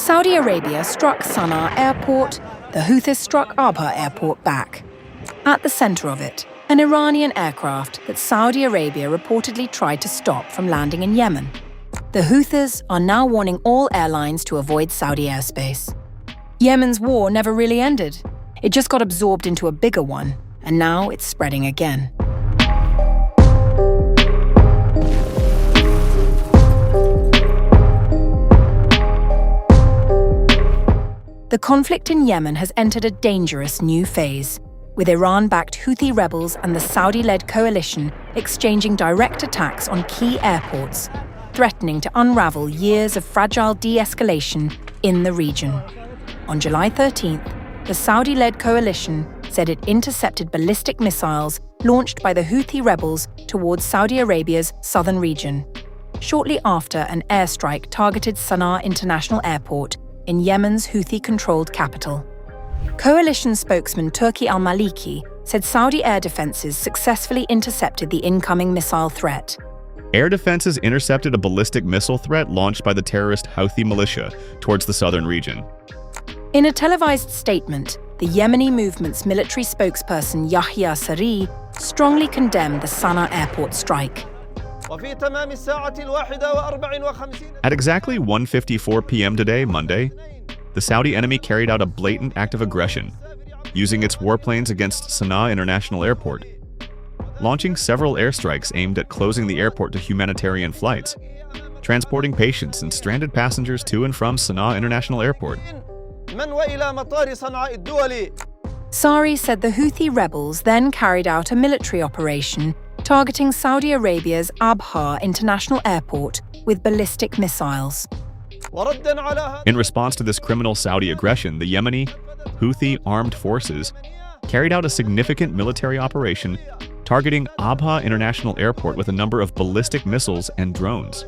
Saudi Arabia struck Sanaa Airport, the Houthis struck Abha Airport back. At the center of it, an Iranian aircraft that Saudi Arabia reportedly tried to stop from landing in Yemen. The Houthis are now warning all airlines to avoid Saudi airspace. Yemen's war never really ended. It just got absorbed into a bigger one, and now it's spreading again. The conflict in Yemen has entered a dangerous new phase, with Iran-backed Houthi rebels and the Saudi-led coalition exchanging direct attacks on key airports, threatening to unravel years of fragile de-escalation in the region. On July 13th, the Saudi-led coalition said it intercepted ballistic missiles launched by the Houthi rebels towards Saudi Arabia's southern region, shortly after an airstrike targeted Sanaa International Airport in Yemen's Houthi-controlled capital. Coalition spokesman Turki al-Maliki said Saudi air defenses successfully intercepted the incoming missile threat. Air defenses intercepted a ballistic missile threat launched by the terrorist Houthi militia towards the southern region. In a televised statement, the Yemeni movement's military spokesperson Yahya Saree strongly condemned the Sanaa airport strike. At exactly 1:54 p.m. today, Monday, the Saudi enemy carried out a blatant act of aggression, using its warplanes against Sanaa International Airport, launching several airstrikes aimed at closing the airport to humanitarian flights, transporting patients and stranded passengers to and from Sanaa International Airport. Saree said the Houthi rebels then carried out a military operation targeting Saudi Arabia's Abha International Airport with ballistic missiles. In response to this criminal Saudi aggression, the Yemeni Houthi armed forces carried out a significant military operation targeting Abha International Airport with a number of ballistic missiles and drones.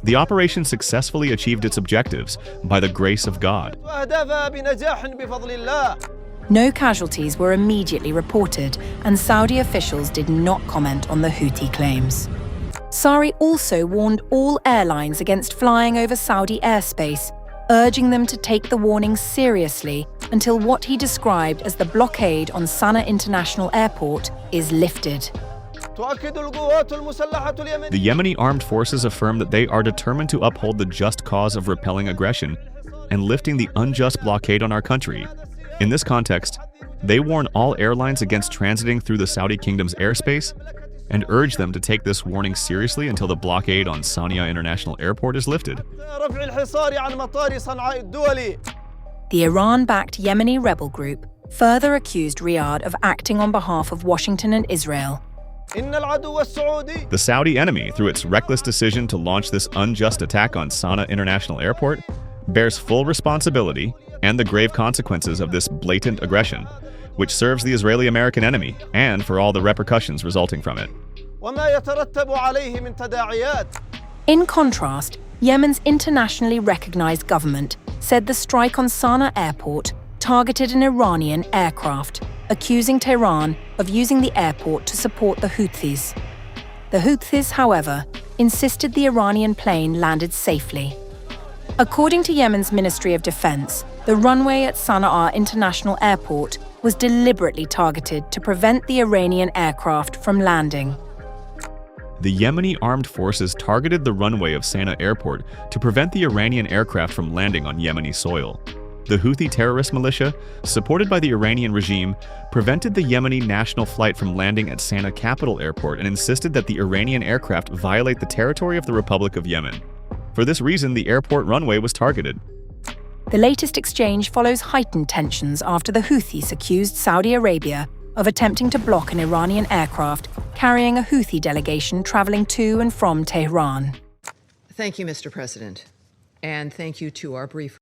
The operation successfully achieved its objectives by the grace of God. No casualties were immediately reported, and Saudi officials did not comment on the Houthi claims. Saree also warned all airlines against flying over Saudi airspace, urging them to take the warning seriously until what he described as the blockade on Sanaa International Airport is lifted. The Yemeni armed forces affirm that they are determined to uphold the just cause of repelling aggression and lifting the unjust blockade on our country. In this context, they warn all airlines against transiting through the Saudi kingdom's airspace and urge them to take this warning seriously until the blockade on Sanaa International Airport is lifted. The Iran-backed Yemeni rebel group further accused Riyadh of acting on behalf of Washington and Israel. The Saudi enemy, through its reckless decision to launch this unjust attack on Sanaa International Airport, bears full responsibility and the grave consequences of this blatant aggression, which serves the Israeli-American enemy, and for all the repercussions resulting from it. In contrast, Yemen's internationally recognized government said the strike on Sanaa Airport targeted an Iranian aircraft, accusing Tehran of using the airport to support the Houthis. The Houthis, however, insisted the Iranian plane landed safely. According to Yemen's Ministry of Defense, the runway at Sanaa International Airport was deliberately targeted to prevent the Iranian aircraft from landing. The Yemeni armed forces targeted the runway of Sanaa Airport to prevent the Iranian aircraft from landing on Yemeni soil. The Houthi terrorist militia, supported by the Iranian regime, prevented the Yemeni national flight from landing at Sanaa Capital Airport and insisted that the Iranian aircraft violate the territory of the Republic of Yemen. For this reason, the airport runway was targeted. The latest exchange follows heightened tensions after the Houthis accused Saudi Arabia of attempting to block an Iranian aircraft carrying a Houthi delegation traveling to and from Tehran. Thank you, Mr. President, and thank you to our briefer.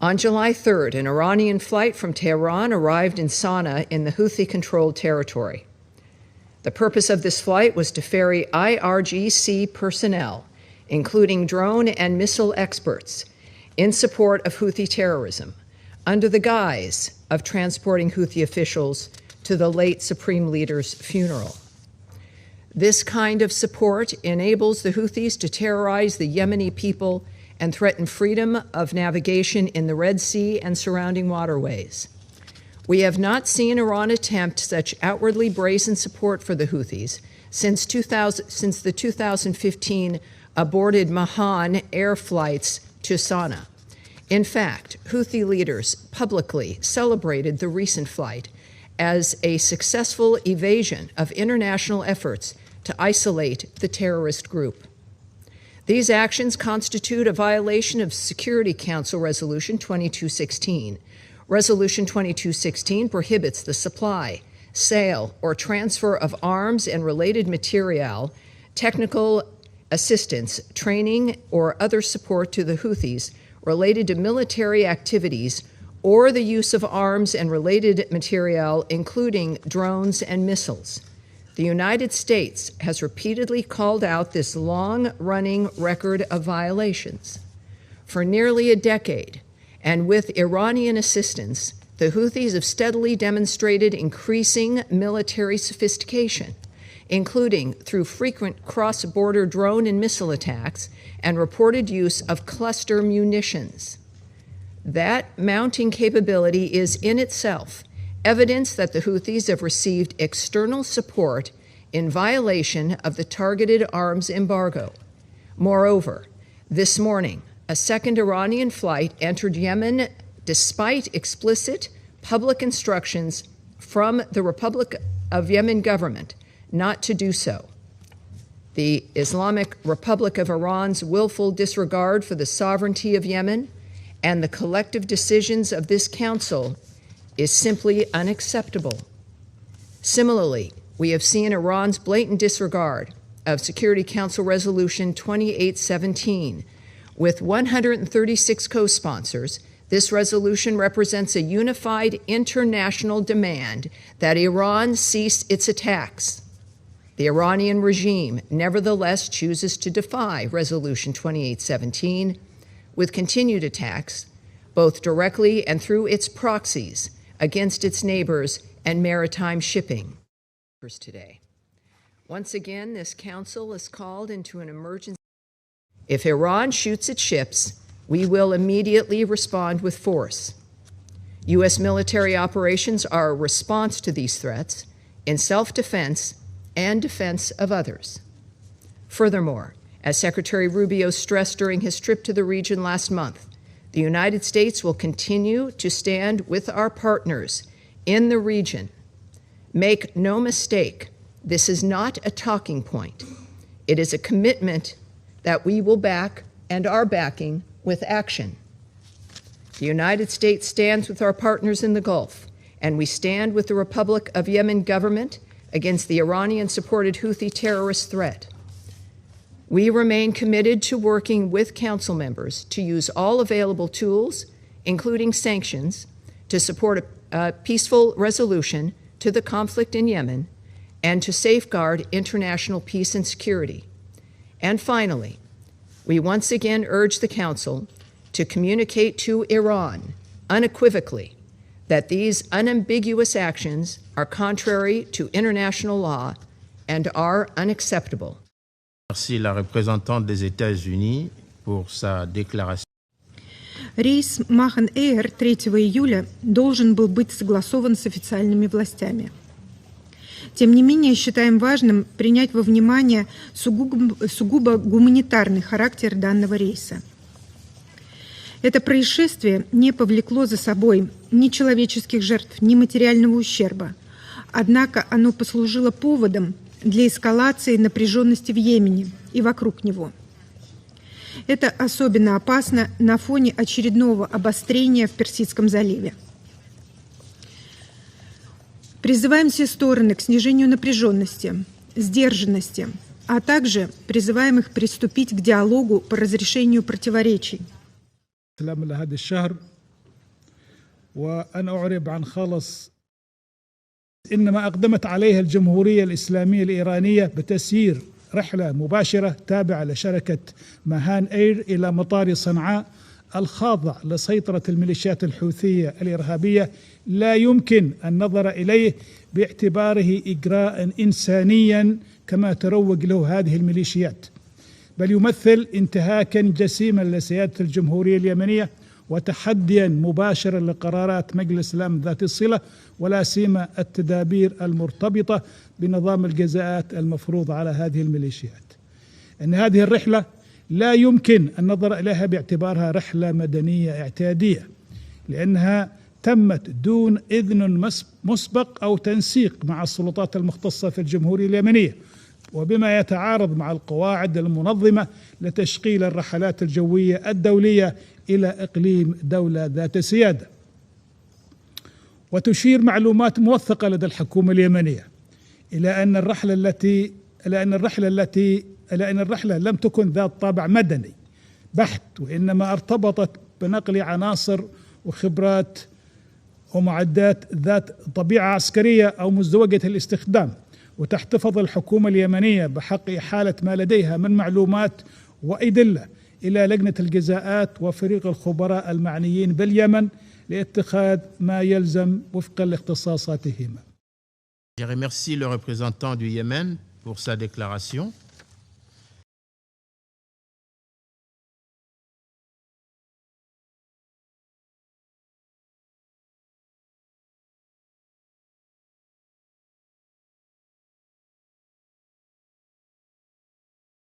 On July 3rd, an Iranian flight from Tehran arrived in Sanaa in the Houthi-controlled territory. The purpose of this flight was to ferry IRGC personnel, including drone and missile experts, in support of Houthi terrorism, under the guise of transporting Houthi officials to the late Supreme Leader's funeral. This kind of support enables the Houthis to terrorize the Yemeni people and threaten freedom of navigation in the Red Sea and surrounding waterways. We have not seen Iran attempt such outwardly brazen support for the Houthis since the 2015 aborted Mahan air flights to Sanaa. In fact, Houthi leaders publicly celebrated the recent flight as a successful evasion of international efforts to isolate the terrorist group. These actions constitute a violation of Security Council Resolution 2216. Resolution 2216 prohibits the supply, sale, or transfer of arms and related material, technical assistance, training, or other support to the Houthis related to military activities or the use of arms and related material, including drones and missiles. The United States has repeatedly called out this long-running record of violations. For nearly a decade, and with Iranian assistance, the Houthis have steadily demonstrated increasing military sophistication, including through frequent cross-border drone and missile attacks and reported use of cluster munitions. That mounting capability is in itself evidence that the Houthis have received external support in violation of the targeted arms embargo. Moreover, this morning, a second Iranian flight entered Yemen despite explicit public instructions from the Republic of Yemen government not to do so. The Islamic Republic of Iran's willful disregard for the sovereignty of Yemen and the collective decisions of this council is simply unacceptable. Similarly, we have seen Iran's blatant disregard of Security Council Resolution 2817. With 136 co-sponsors, this resolution represents a unified international demand that Iran cease its attacks. The Iranian regime nevertheless chooses to defy Resolution 2817 with continued attacks, both directly and through its proxies, against its neighbors and maritime shipping. Today. Once again, this council is called into an emergency. If Iran shoots its ships, we will immediately respond with force. U.S. military operations are a response to these threats in self-defense and defense of others. Furthermore, as Secretary Rubio stressed during his trip to the region last month, the United States will continue to stand with our partners in the region. Make no mistake, this is not a talking point. It is a commitment that we will back and are backing with action. The United States stands with our partners in the Gulf, and we stand with the Republic of Yemen government against the Iranian-supported Houthi terrorist threat. We remain committed to working with council members to use all available tools, including sanctions, to support a peaceful resolution to the conflict in Yemen and to safeguard international peace and security. And finally, we once again urge the Council to communicate to Iran unequivocally that these unambiguous actions are contrary to international law and are unacceptable. Merci la représentante des États-Unis pour sa déclaration. Рейс Махан Эйр 3 июля должен был быть согласован с официальными властями. Тем не менее, считаем важным принять во внимание сугубо гуманитарный характер данного рейса. Это происшествие не повлекло за собой ни человеческих жертв, ни материального ущерба. Однако оно послужило поводом для эскалации напряженности в Йемене и вокруг него. Это особенно опасно на фоне очередного обострения в Персидском заливе. Призываем все стороны к снижению напряженности, сдержанности, а также призываем их приступить к диалогу по разрешению противоречий. إنما أقدمت عليها الجمهورية الإسلامية الإيرانية بتسيير رحلة مباشرة تابعة لشركة ماهان إير إلى مطار صنعاء الخاضع لسيطرة الميليشيات الحوثية الإرهابية لا يمكن النظر إليه باعتباره إجراء إنسانيا كما تروج له هذه الميليشيات. بل يمثل انتهاكا جسيما لسيادة الجمهورية اليمنية وتحديا مباشرا لقرارات مجلس الأمن ذات الصلة ولا سيما التدابير المرتبطة بنظام الجزاءات المفروض على هذه الميليشيات. أن هذه الرحلة لا يمكن النظر إليها باعتبارها رحلة مدنية اعتيادية، لأنها تمت دون إذن مسبق أو تنسيق مع السلطات المختصة في الجمهورية اليمنية، وبما يتعارض مع القواعد المنظمة لتشغيل الرحلات الجوية الدولية إلى إقليم دولة ذات سيادة. وتشير معلومات موثقة لدى الحكومة اليمنية إلى أن الرحلة لم تكن ذات طابع مدني بحت، وإنما ارتبطت بنقل عناصر وخبرات ومعدات ذات طبيعة عسكرية أو مزدوجة الاستخدام، وتحتفظ الحكومة اليمنية بحق إحالة ما لديها من معلومات وأدلة إلى لجنة الجزاءات وفريق الخبراء المعنيين باليمن لاتخاذ ما يلزم وفقا لاختصاصاتهما. Je remercie le représentant du Yémen pour sa déclaration.